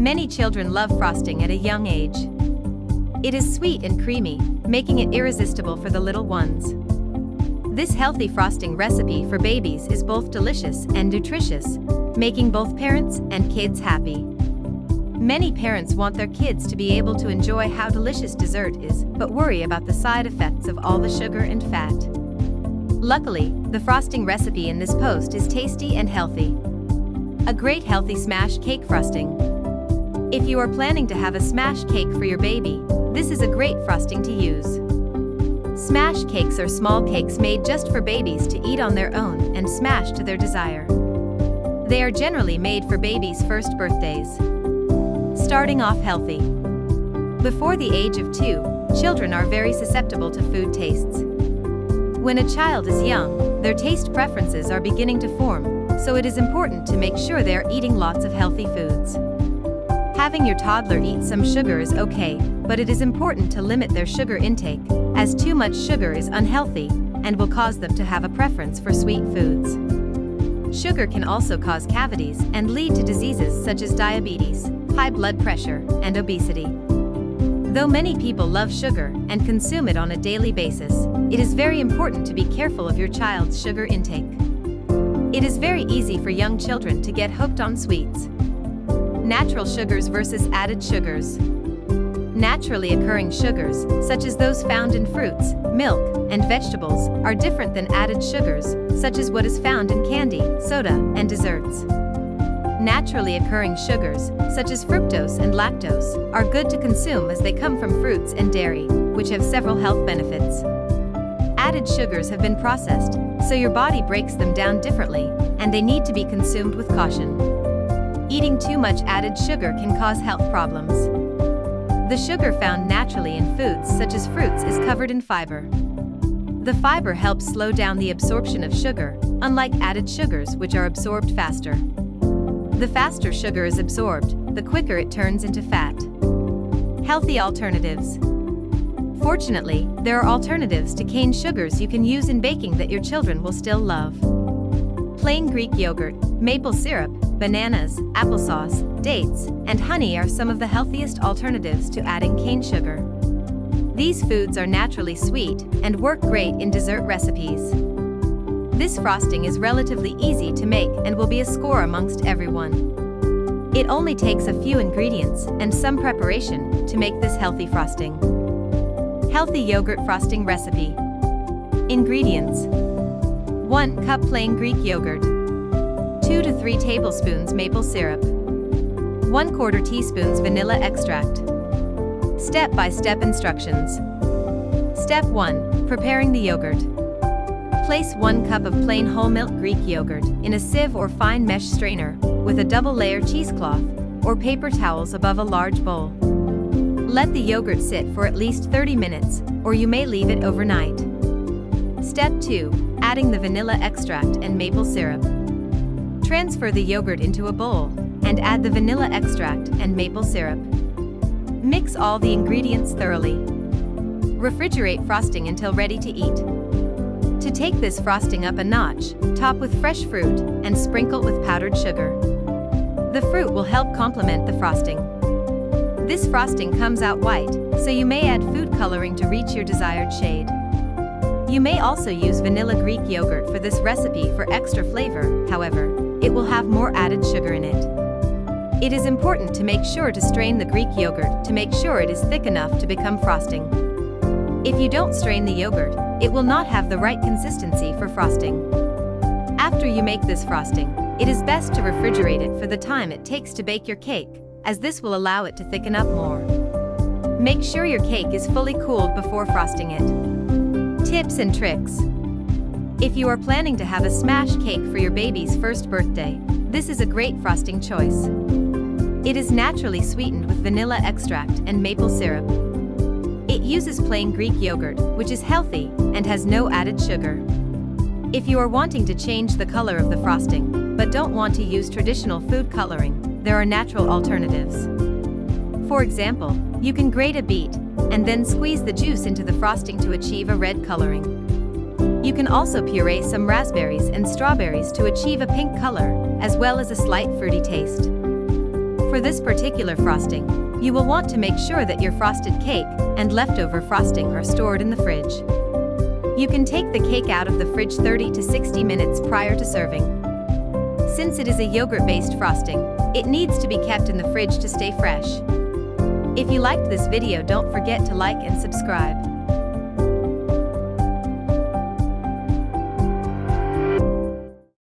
Many children love frosting at a young age. It is sweet and creamy, making it irresistible for the little ones. This healthy frosting recipe for babies is both delicious and nutritious, making both parents and kids happy. Many parents want their kids to be able to enjoy how delicious dessert is, but worry about the side effects of all the sugar and fat. Luckily, the frosting recipe in this post is tasty and healthy. A great healthy smash cake frosting. If you are planning to have a smash cake for your baby, this is a great frosting to use. Smash cakes are small cakes made just for babies to eat on their own and smash to their desire. They are generally made for babies' first birthdays. Starting off healthy. Before the age of 2, children are very susceptible to food tastes. When a child is young, their taste preferences are beginning to form, so it is important to make sure they are eating lots of healthy foods. Having your toddler eat some sugar is okay, but it is important to limit their sugar intake, as too much sugar is unhealthy and will cause them to have a preference for sweet foods. Sugar can also cause cavities and lead to diseases such as diabetes, high blood pressure, and obesity. Though many people love sugar and consume it on a daily basis, it is very important to be careful of your child's sugar intake. It is very easy for young children to get hooked on sweets. Natural sugars versus added sugars. Naturally occurring sugars, such as those found in fruits, milk, and vegetables, are different than added sugars, such as what is found in candy, soda, and desserts. Naturally occurring sugars, such as fructose and lactose, are good to consume as they come from fruits and dairy, which have several health benefits. Added sugars have been processed, so your body breaks them down differently, and they need to be consumed with caution. Eating too much added sugar can cause health problems. The sugar found naturally in foods such as fruits is covered in fiber. The fiber helps slow down the absorption of sugar, unlike added sugars which are absorbed faster. The faster sugar is absorbed, the quicker it turns into fat. Healthy alternatives. Fortunately, there are alternatives to cane sugars you can use in baking that your children will still love. Plain Greek yogurt, maple syrup, bananas, applesauce, dates, and honey are some of the healthiest alternatives to adding cane sugar. These foods are naturally sweet and work great in dessert recipes. This frosting is relatively easy to make and will be a score amongst everyone. It only takes a few ingredients and some preparation to make this healthy frosting. Healthy yogurt frosting recipe. Ingredients: 1 cup plain Greek yogurt, 2 to 3 tablespoons maple syrup, 1/4 teaspoons vanilla extract. Step-by-step instructions. Step 1. Preparing the yogurt. Place 1 cup of plain whole milk Greek yogurt in a sieve or fine mesh strainer with a double-layer cheesecloth or paper towels above a large bowl. Let the yogurt sit for at least 30 minutes, or you may leave it overnight. Step 2. Adding the vanilla extract and maple syrup. Transfer the yogurt into a bowl and add the vanilla extract and maple syrup. Mix all the ingredients thoroughly. Refrigerate frosting until ready to eat. To take this frosting up a notch, top with fresh fruit and sprinkle with powdered sugar. The fruit will help complement the frosting. This frosting comes out white, so you may add food coloring to reach your desired shade. You may also use vanilla Greek yogurt for this recipe for extra flavor, however, it will have more added sugar in it. It is important to make sure to strain the Greek yogurt to make sure it is thick enough to become frosting. If you don't strain the yogurt, it will not have the right consistency for frosting. After you make this frosting, it is best to refrigerate it for the time it takes to bake your cake, as this will allow it to thicken up more. Make sure your cake is fully cooled before frosting it. Tips and tricks. If you are planning to have a smash cake for your baby's first birthday, this is a great frosting choice. It is naturally sweetened with vanilla extract and maple syrup. It uses plain Greek yogurt, which is healthy and has no added sugar. If you are wanting to change the color of the frosting, but don't want to use traditional food coloring, there are natural alternatives. For example, you can grate a beet and then squeeze the juice into the frosting to achieve a red coloring. You can also puree some raspberries and strawberries to achieve a pink color, as well as a slight fruity taste. For this particular frosting, you will want to make sure that your frosted cake and leftover frosting are stored in the fridge. You can take the cake out of the fridge 30 to 60 minutes prior to serving. Since it is a yogurt-based frosting, it needs to be kept in the fridge to stay fresh. If you liked this video, don't forget to like and subscribe.